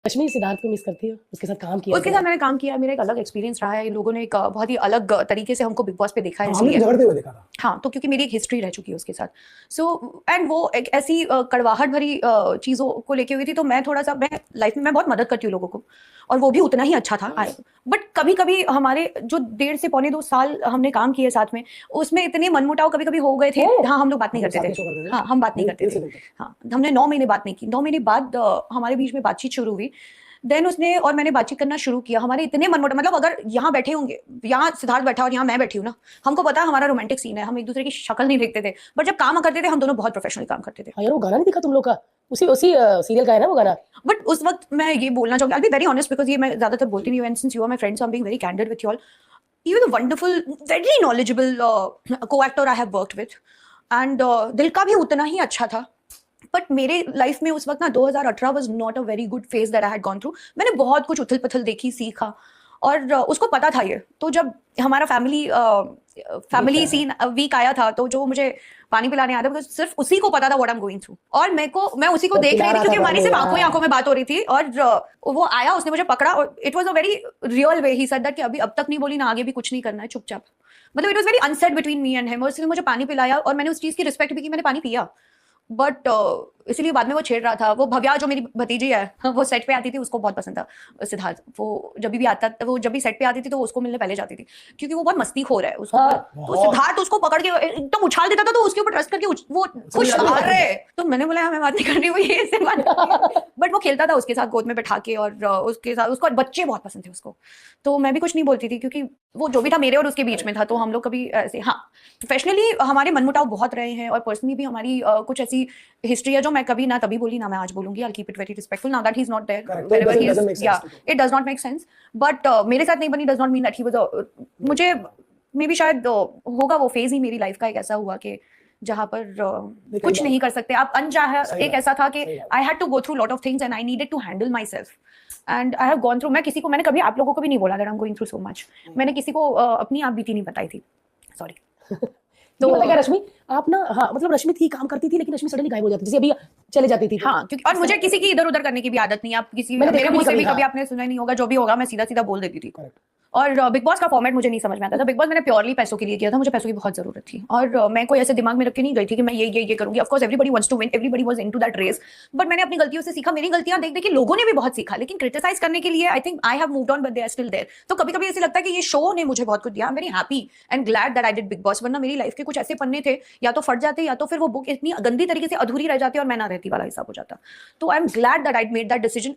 रश्मि सिद्धार्थ को मिस करती हो? उसके साथ काम किया? उसके साथ मैंने काम किया, मेरा एक अलग एक्सपीरियंस रहा है। इन लोगों ने एक बहुत ही अलग तरीके से हमको बिग बॉस पे देखा है, हमने इसलिए झगड़ते हुए देखा था। हाँ, तो क्योंकि मेरी एक हिस्ट्री रह चुकी है उसके साथ। सो एंड वो एक ऐसी कड़वाहट भरी चीज़ों को लेके हुई थी, तो मैं थोड़ा-सा मैं लाइफ में मैं बहुत मदद करती हूँ लोगों को, और वो भी उतना ही अच्छा था। बट कभी-कभी हमारे जो 1.5 से पौने 2 साल हमने काम किए साथ में, उसमें इतने मनमुटाव कभी-कभी हो गए थे। हाँ, हम लोग बात नहीं करते थे। हाँ, हम बात नहीं करते थे। हाँ, हमने 9 महीने बात नहीं की। 9 महीने बाद हमारे बीच में बातचीत शुरू हुई। देन उसने और मैंने बातचीत करना शुरू किया। हमारे इतने मनमुटाव, मतलब अगर यहाँ बैठे होंगे, यहाँ सिद्धार्थ बैठा और यहाँ मैं बैठी हूँ ना, हमको पता है हमारा रोमांटिक सीन है, हम एक दूसरे की शक्ल नहीं देखते थे, बट जब काम करते थे हम दोनों बहुत प्रोफेशनली काम करते थे। हाँ यार, वो गाना नहीं दिखा तुम लोग का? उसी उसी सीरियल का है ना वो गाना? बट उस वक्त मैं ये बोलना चाहूंगी, I be very honest, because ये मैं ज्यादातर बोलती नहीं हूँ, and since you are my friends, I am being very candid with you all. You are the wonderful, very knowledgeable coactor I have worked with, and दिल का भी उतना ही अच्छा था। बट मेरे लाइफ में उस वक्त ना 2018 was not a very good phase that I had gone through. मैंने बहुत कुछ उथल पुथल देखी, सीखा, और उसको पता था ये। तो जब हमारा फैमिली सीन वीक आया था, तो जो मुझे पानी पिलाने आया था, बिकॉज सिर्फ उसी को पता था what I am going through, और मैं उसी को देख रही थी, क्योंकि हमारी सिर्फ आंखों ही आंखों में बात हो रही थी। और वो आया, उसने मुझे पकड़ा, और it was a very real way. He said that कि अभी अब तक नहीं बोली ना, आगे भी कुछ नहीं करना है, चुपचाप। मतलब it was very unsaid between me and him, और उसने मुझे पानी पिलाया, और मैंने उस चीज की रिस्पेक्ट भी की, मैंने पानी पिया। बट इसीलिए बाद में वो छेड़ रहा था। वो भव्या जो मेरी भतीजी है, वो सेट पे आती थी, उसको बहुत पसंद था सिद्धार्थ। वो जब भी आता, वो जब भी सेट पे आती थी तो उसको मिलने पहले जाती थी, क्योंकि वो बहुत मस्तीखोर है। उसको तो सिद्धार्थ उसको पकड़ के एकदम उछाल देता था, तो उसके ऊपर ट्रस्ट करके वो खुश आ रहे। तो मैंने बोला हमें बात नहीं करनी हुई ऐसे बात। बट वो खेलता था उसके साथ गोद में बैठा के, और उसके साथ उसको बच्चे बहुत पसंद थे उसको। तो मैं भी कुछ नहीं बोलती थी, क्योंकि वो जो भी था मेरे और उसके बीच में था। तो हम लोग कभी ऐसे, हाँ, प्रोफेशनली हमारे मनमुटाव बहुत रहे हैं, और पर्सनली भी हमारी कुछ ऐसी हिस्ट्री है जो मैं कभी ना तभी बोली ना मैं आज बोलूंगी। I'll keep it very respectful now that he's not there. Wherever he is, yeah, it does not make sense. But मेरे साथ नहीं बनी does not mean that he was मुझे मे बी शायद होगा वो फेज ही मेरी लाइफ का एक ऐसा हुआ कि जहां पर कुछ नहीं कर सकते आप। अनचाहा एक ऐसा था कि I had to go through lot of things and I needed to handle myself, and I have gone through. मैंने कभी आप लोगों को भी नहीं बोला that I am going through so much. मैंने किसी को अपनी आप बीती नहीं बताई थी, सॉरी। तो पता क्या रश्मि, आप ना, हाँ मतलब रश्मि थी, काम करती थी, लेकिन रश्मि सडनली गायब हो जाती थी, जैसे अभी चले जाती थी। हाँ, क्योंकि और मुझे किसी की इधर उधर करने की भी आदत नहीं है। आप किसी मेरे मुंह से भी कभी आपने सुना नहीं होगा, जो भी होगा मैं सीधा सीधा बोल देती थी। और बिग बॉस का फॉर्मेट मुझे नहीं समझ में आता था। बिग बॉस मैंने प्योरली पैसों के लिए किया था, मुझे पैसों की बहुत जरूरत थी, और मैं कोई ऐसे दिमाग में रख के नहीं गई थी कि मैं ये करूंगी। Of course everybody wants to win, everybody was into that race, but मैंने अपनी गलतियों से सीखा। मेरी गलतियां देख देख के लोगों ने भी बहुत सीखा, लेकिन क्रिटिसाइज करने के लिए I think I have moved on, but they are still there. तो कभी कभी ऐसे लगता है कि ये शो ने मुझे बहुत कुछ दिया। I am very happy and glad that I did big boss, वरना मेरी लाइफ के कुछ ऐसे पन्ने थे, या तो फट जाते, या तो फिर वो बुक इतनी गंदी तरीके से अधूरी रह जाती और मैं ना रहती वाला हिसाब हो जाता। तो I am glad that I made that decision.